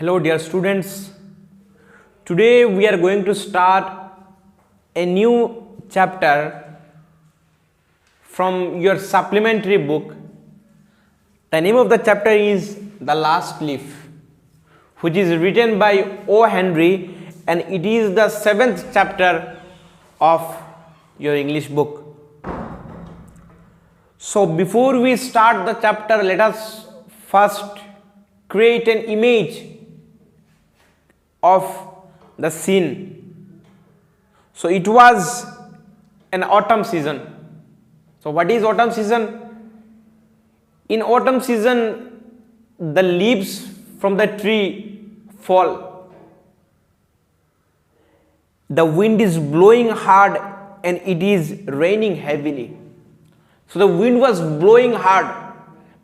Hello dear students, today we are going to start a new chapter from your supplementary book. The name of the chapter is The Last Leaf, which is written by O. Henry, and it is the 7th chapter of your English book. So before we start the chapter, let us first create an image of the scene. So it was an autumn season. So what is autumn season? In autumn season, the leaves from the tree fall. The wind is blowing hard and it is raining heavily. So the wind was blowing hard,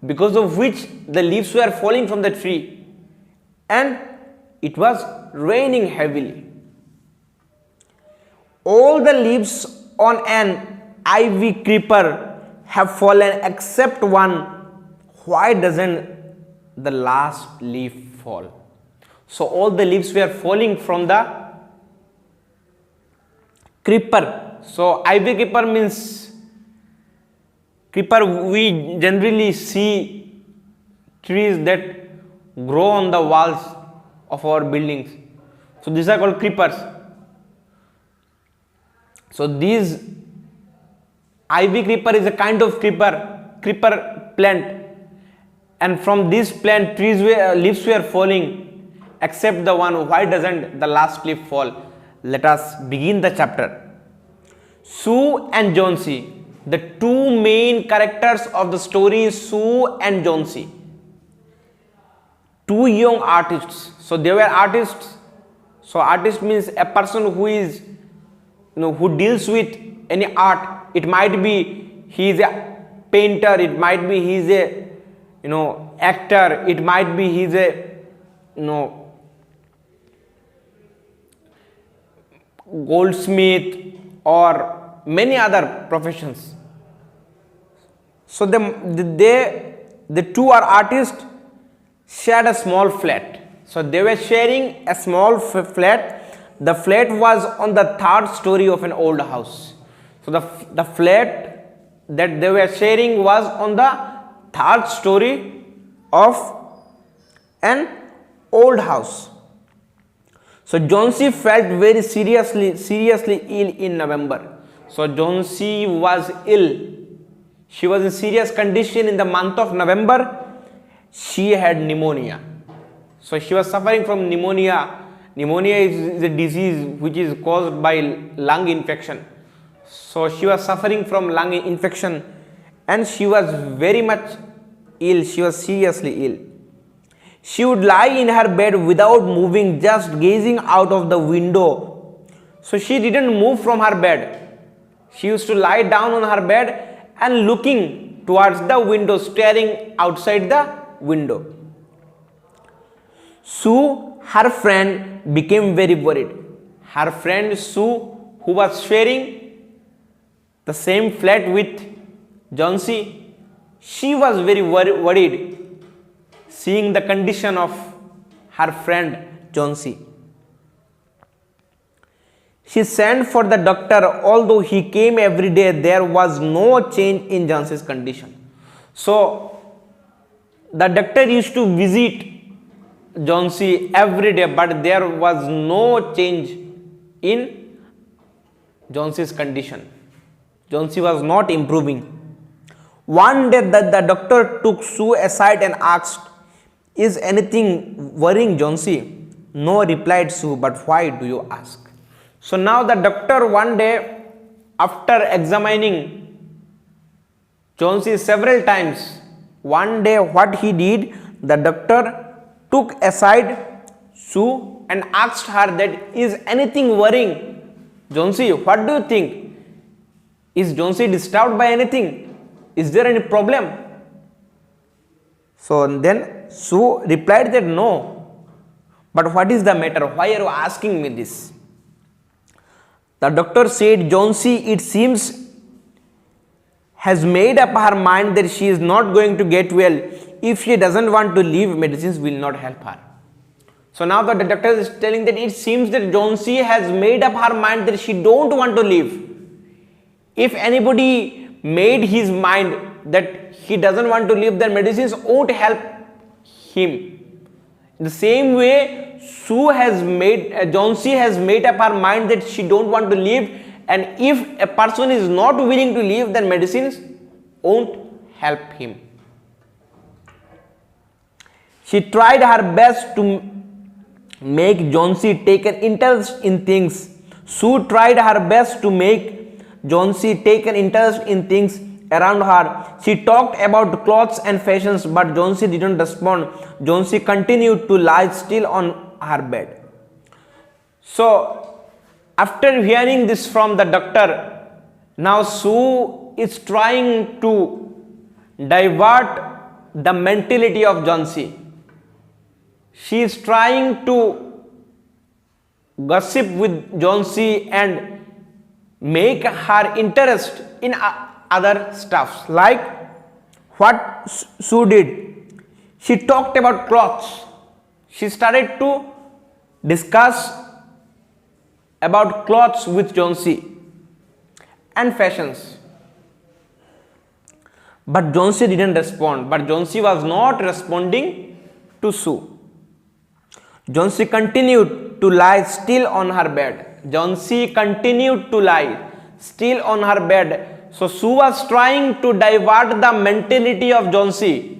because of which the leaves were falling from the tree, and it was raining heavily. All the leaves on an ivy creeper have fallen except one. Why doesn't the last leaf fall? So all the leaves were falling from the creeper. So ivy creeper means creeper. We generally see trees that grow on the walls of our buildings. So these are called creepers. So these ivy creeper is a kind of creeper plant, and from this plant leaves were falling except the one. Why doesn't the last leaf fall? Let us begin the chapter. Sue and Johnsy. The two main characters of the story is Sue and Johnsy, two young artists. So they were artists. So artist means a person who is, who deals with any art. It might be he is a painter, it might be he is a actor, it might be he is a goldsmith, or many other professions. So the two are artists, shared a small flat. So they were sharing a small flat. The flat was on the third story of an old house. So the flat that they were sharing was on the third story of an old house. So Johnsy felt very seriously ill in November. So Johnsy was ill. She was in serious condition in the month of November. She had pneumonia. So she was suffering from pneumonia. Pneumonia is a disease which is caused by lung infection. So she was suffering from lung infection and she was very much ill. She was seriously ill. She would lie in her bed without moving, just gazing out of the window. So she didn't move from her bed. She used to lie down on her bed and looking towards the window, staring outside the window. Sue, her friend, became very worried. Her friend Sue, who was sharing the same flat with Johnsy, she was very worried seeing the condition of her friend Johnsy. She sent for the doctor. Although he came every day, there was no change in Johnsy's condition. So the doctor used to visit Johnsy every day, but there was no change in Johnsy's condition. Johnsy was not improving. One day the doctor took Sue aside and asked, "Is anything worrying Johnsy?" "No," replied Sue. "But why do you ask?" So now the doctor, one day, after examining Johnsy several times, one day what he did, the doctor took aside Sue and asked her that, "Is anything worrying Johnsy? What do you think? Is Johnsy disturbed by anything? Is there any problem?" So then Sue replied that, "No." "But what is the matter? Why are you asking me this?" The doctor said, "Johnsy, it seems, has made up her mind that she is not going to get well. If she doesn't want to leave, medicines will not help her." So now the doctor is telling that it seems that Jhansi has made up her mind that she don't want to live. If anybody made his mind that he doesn't want to live, then medicines won't help him. In the same way, Jhansi has made up her mind that she don't want to live, and if a person is not willing to live, then medicines won't help him. She tried her best to make Jhansi take an interest in things. Sue tried her best to make Jhansi take an interest in things around her. She talked about clothes and fashions, but Jhansi didn't respond. Jhansi continued to lie still on her bed. So, after hearing this from the doctor, now Sue is trying to divert the mentality of Jhansi. She is trying to gossip with Jhansi and make her interest in other stuffs. Like what Sue did, she talked about clothes. She started to discuss about clothes with Jhansi and fashions. But Jhansi didn't respond. But Jhansi was not responding to Sue. Jhansi continued to lie still on her bed. Jhansi continued to lie still on her bed. So Sue was trying to divert the mentality of Jhansi.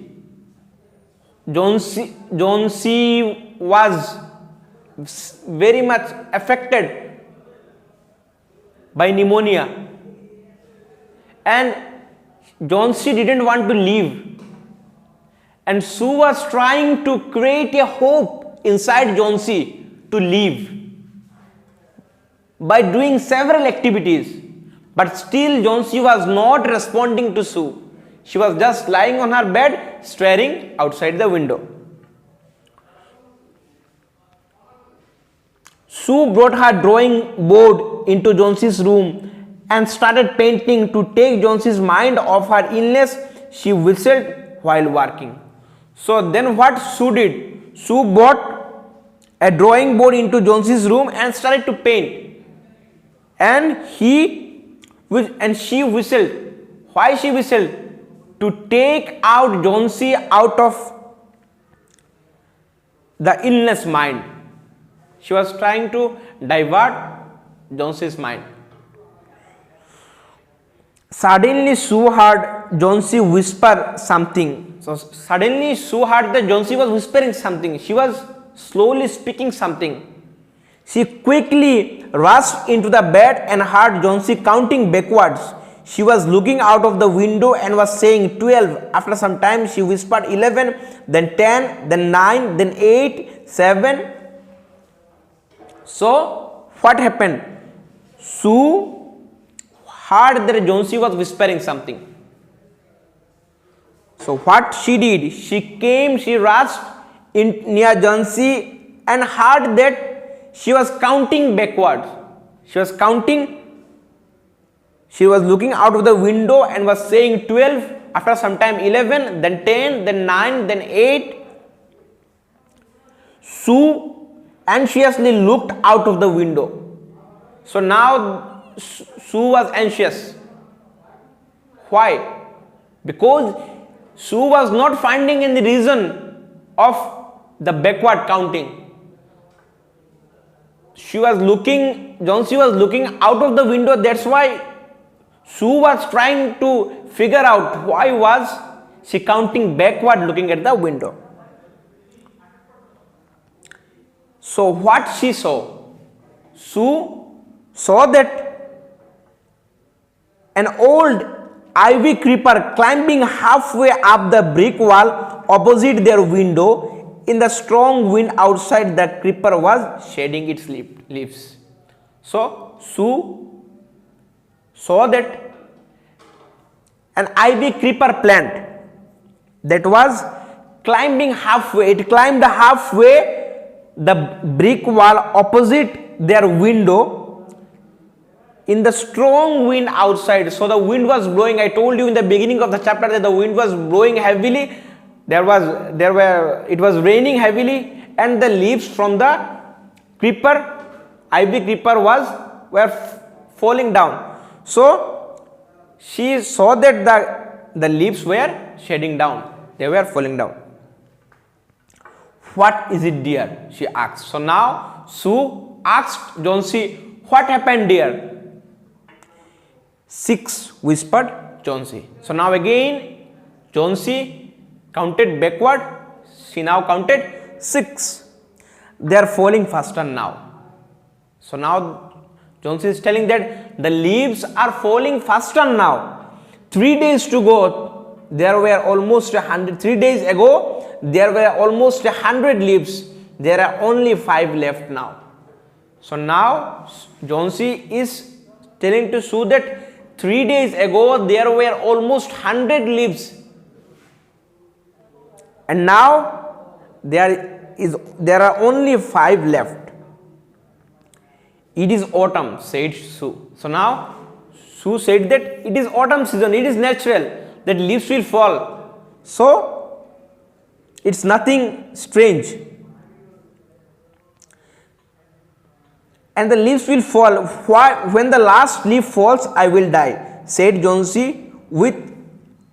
Jhansi was very much affected by pneumonia, and Jhansi didn't want to leave, and Sue was trying to create a hope inside Jhansi to leave by doing several activities, but still Jhansi was not responding to Sue. She was just lying on her bed staring outside the window. Sue brought her drawing board into Jhansi's room and started painting to take Jhansi's mind off her illness. She whistled while working. So then what Sue did? Sue brought a drawing board into Jhansi's room and started to paint. And she whistled. Why she whistled? To take out Jhansi out of the illness mind. She was trying to divert Jhansi's mind. Suddenly Sue heard Jhansi whisper something. So suddenly Sue heard that Jhansi was whispering something. She was slowly speaking something. She quickly rushed into the bed and heard Jhansi counting backwards. She was looking out of the window and was saying 12. After some time she whispered 11, then 10, then 9, then 8, 7. So what happened? Sue heard that Jhansi was whispering something. So what she did? She rushed in near Jhansi and heard that she was counting backwards. She was counting. She was looking out of the window and was saying 12. After some time 11, then 10, then 9, then 8. Sue anxiously looked out of the window. So now Sue was anxious. Why? Because Sue was not finding any reason of the backward counting. Jhansi was looking out of the window. That's why Sue was trying to figure out why was she counting backward looking at the window. So what she saw? Sue saw that an old ivy creeper climbing halfway up the brick wall opposite their window. In the strong wind outside, the creeper was shedding its leaves. So Sue saw that an ivy creeper plant that was climbing halfway. It climbed halfway the brick wall opposite their window in the strong wind outside. So the wind was blowing. I told you in the beginning of the chapter that the wind was blowing heavily. It was raining heavily, and the leaves from the creeper, ivy creeper were falling down. So she saw that the leaves were shedding down, they were falling down. What is it, dear? She asked. So now Sue asked Johnsy, what happened, dear? 6, whispered Johnsy. So now again Johnsy counted backward. She now counted 6. They are falling faster now. So now Johnsy is telling that the leaves are falling faster now. 3 days to go, there were almost 100. 3 days ago, there were almost 100 leaves. There are only 5 left now. So now Johnsy is telling to Sue that 3 days ago there were almost 100 leaves, and now there are only 5 left. It is autumn, said Sue. So now Sue said that it is autumn season, it is natural that leaves will fall. So it's nothing strange. And the leaves will fall. When the last leaf falls, I will die, said Johnsy with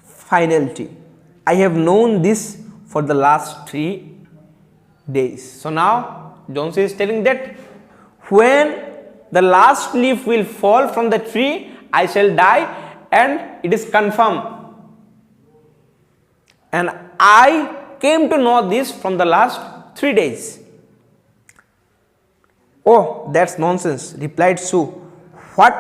finality. I have known this for the last 3 days. So now Johnsy is telling that when the last leaf will fall from the tree, I shall die, and it is confirmed. And I came to know this from the last 3 days. Oh, that's nonsense, replied Sue. What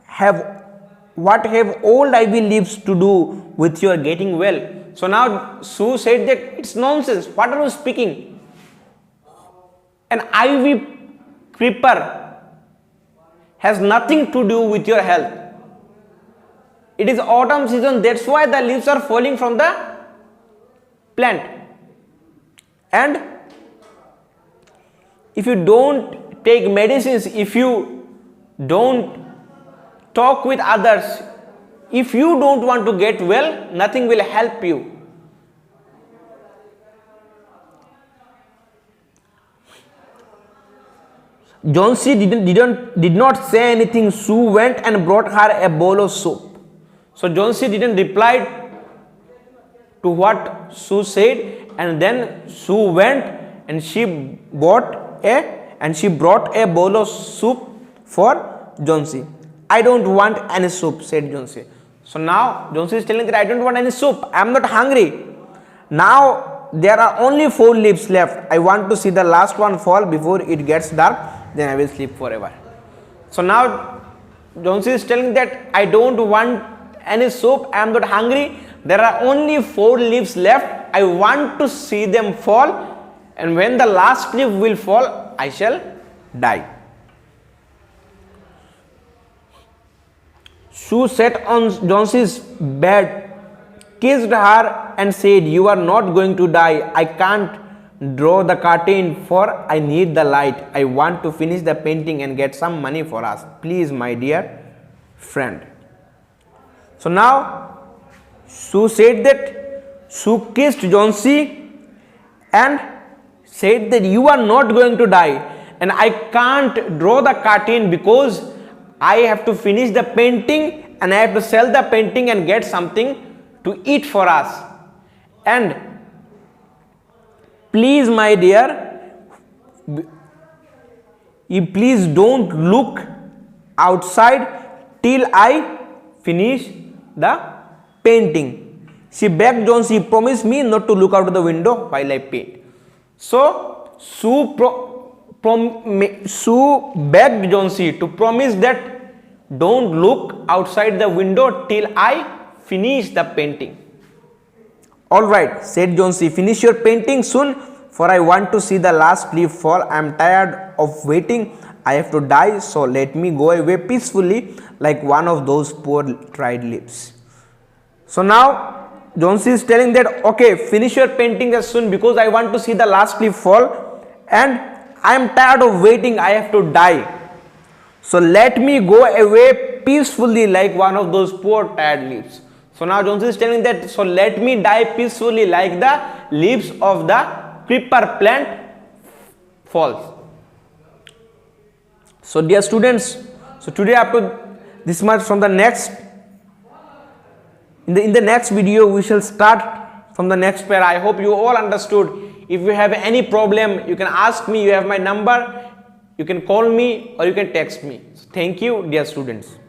have old ivy leaves to do with your getting well? So now Sue said that it's nonsense. What are you speaking? An ivy creeper has nothing to do with your health. It is autumn season, that's why the leaves are falling from the plant. And if you don't take medicines, if you don't talk with others, if you don't want to get well, nothing will help you. Johnsy did not say anything. Sue went and brought her a bowl of soup. So Johnsy didn't reply to what Sue said, and then Sue went and she brought a bowl of soup for Johnsy. I don't want any soup, said Johnsy. So now Johnsy is telling that I don't want any soup. I am not hungry. Now there are only 4 leaves left. I want to see the last one fall before it gets dark. Then I will sleep forever. So now Johnsy is telling that I don't want any soup. I am not hungry. There are only 4 leaves left. I want to see them fall, and when the last leaf will fall, I shall die. Sue sat on Johnsy's bed, kissed her and said, you are not going to die. I can't draw the curtain, for I need the light. I want to finish the painting and get some money for us. Please, my dear friend. So now Sue said that Sue kissed Johnsy and said that you are not going to die, and I can't draw the curtain because I have to finish the painting and I have to sell the painting and get something to eat for us. And please, my dear, you please don't look outside till I finish the painting. She begged Johnsy, promise me not to look out of the window while I paint. So Sue begged Johnsy to promise that don't look outside the window till I finish the painting. Alright, said Johnsy, finish your painting soon, for I want to see the last leaf fall. I am tired of waiting. I have to die, so let me go away peacefully like one of those poor dried leaves. So now Johnsy is telling that, okay, finish your painting as soon because I want to see the last leaf fall and I am tired of waiting. I have to die. So let me go away peacefully like one of those poor tired leaves. So now Johnsy is telling that, so let me die peacefully like the leaves of the creeper plant false. So dear students, so today up to this much. From the next in the next video we shall start from the next pair. I hope you all understood. If you have any problem, you can ask me. You have my number, you can call me or you can text me. So thank you dear students.